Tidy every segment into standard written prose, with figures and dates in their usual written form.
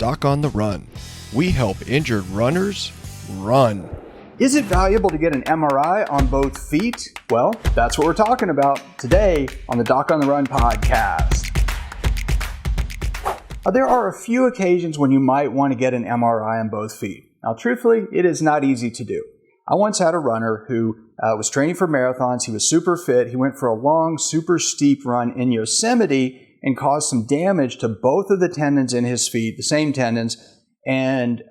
Doc on the Run. We help injured runners run. Is it valuable to get an MRI on both feet? Well, that's what we're talking about today on the Doc on the Run podcast. There are a few occasions when you might want to get an MRI on both feet. Now, truthfully, it is not easy to do. I once had a runner who was training for marathons. He was super fit. He went for a long, super steep run in Yosemite and caused some damage to both of the tendons in his feet, the same tendons, and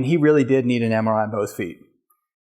he really did need an MRI on both feet.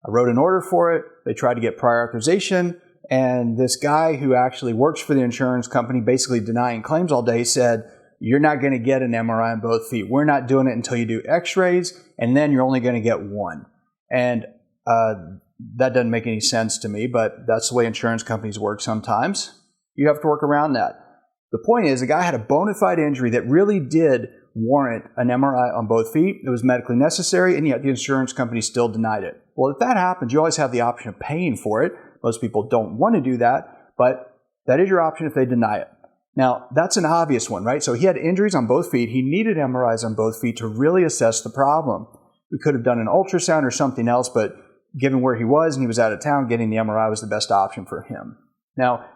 I wrote an order for it. They tried to get prioritization, and this guy who actually works for the insurance company, basically denying claims all day, said, "You're not going to get an MRI on both feet. We're not doing it until you do x-rays, and then you're only going to get one." And that doesn't make any sense to me, but that's the way insurance companies work sometimes. You have to work around that. The point is, the guy had a bona fide injury that really did warrant an MRI on both feet. It was medically necessary, and yet the insurance company still denied it. Well, if that happens, you always have the option of paying for it. Most people don't want to do that, but that is your option if they deny it. Now, that's an obvious one, right? So he had injuries on both feet. He needed MRIs on both feet to really assess the problem. We could have done an ultrasound or something else, but given where he was and he was out of town, getting the MRI was the best option for him. Now,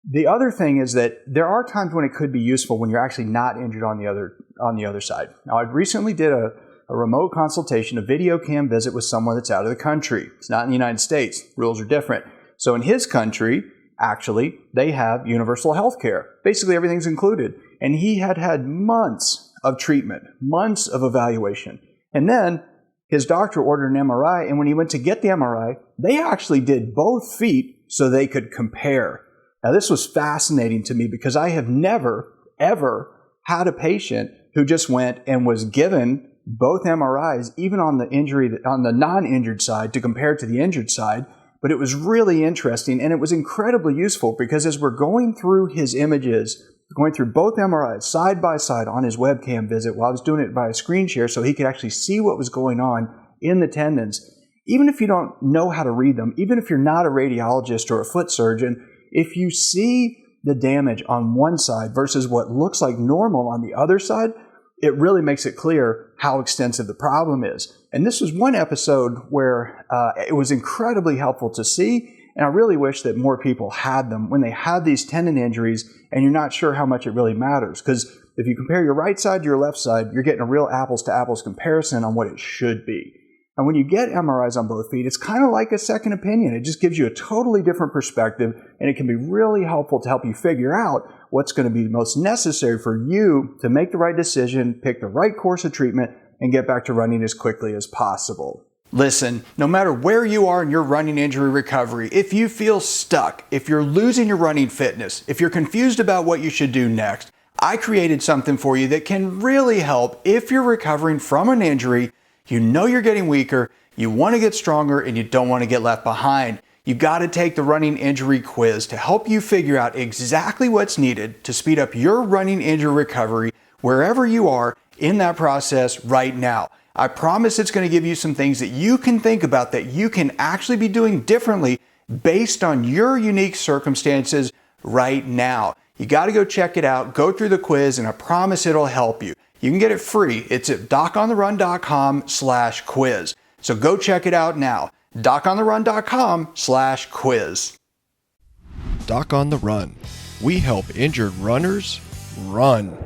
the other thing is that there are times when it could be useful when you're actually not injured on the other side. Now, I recently did a remote consultation, a video cam visit with someone that's out of the country. It's not in the United States. Rules are different. So in his country, actually, they have universal health care. Basically, everything's included. And he had had months of treatment, months of evaluation. And then his doctor ordered an MRI, and when he went to get the MRI, they actually did both feet so they could compare. Now, this was fascinating to me because I have never, ever had a patient who just went and was given both MRIs, even on the non-injured side, to compare to the injured side. But it was really interesting, and it was incredibly useful because as we're going through his images, going through both MRIs side by side on his webcam visit, while I was doing it by a screen share so he could actually see what was going on in the tendons. Even if you don't know how to read them, even if you're not a radiologist or a foot surgeon, if you see the damage on one side versus what looks like normal on the other side, it really makes it clear how extensive the problem is. And this was one episode where it was incredibly helpful to see, and I really wish that more people had them when they have these tendon injuries and you're not sure how much it really matters. Because if you compare your right side to your left side, you're getting a real apples-to-apples comparison on what it should be. And when you get MRIs on both feet, it's kind of like a second opinion. It just gives you a totally different perspective, and it can be really helpful to help you figure out what's going to be most necessary for you to make the right decision, pick the right course of treatment, and get back to running as quickly as possible. Listen, no matter where you are in your running injury recovery, if you feel stuck, if you're losing your running fitness, if you're confused about what you should do next, I created something for you that can really help if you're recovering from an injury. You know you're getting weaker, you want to get stronger, and you don't want to get left behind. You've got to take the running injury quiz to help you figure out exactly what's needed to speed up your running injury recovery wherever you are in that process right now. I promise it's going to give you some things that you can think about that you can actually be doing differently based on your unique circumstances right now. You got to go check it out, go through the quiz, and I promise it'll help you. You can get it free. It's at docontherun.com/quiz. So go check it out now. docontherun.com/quiz. Doc on the Run. We help injured runners run.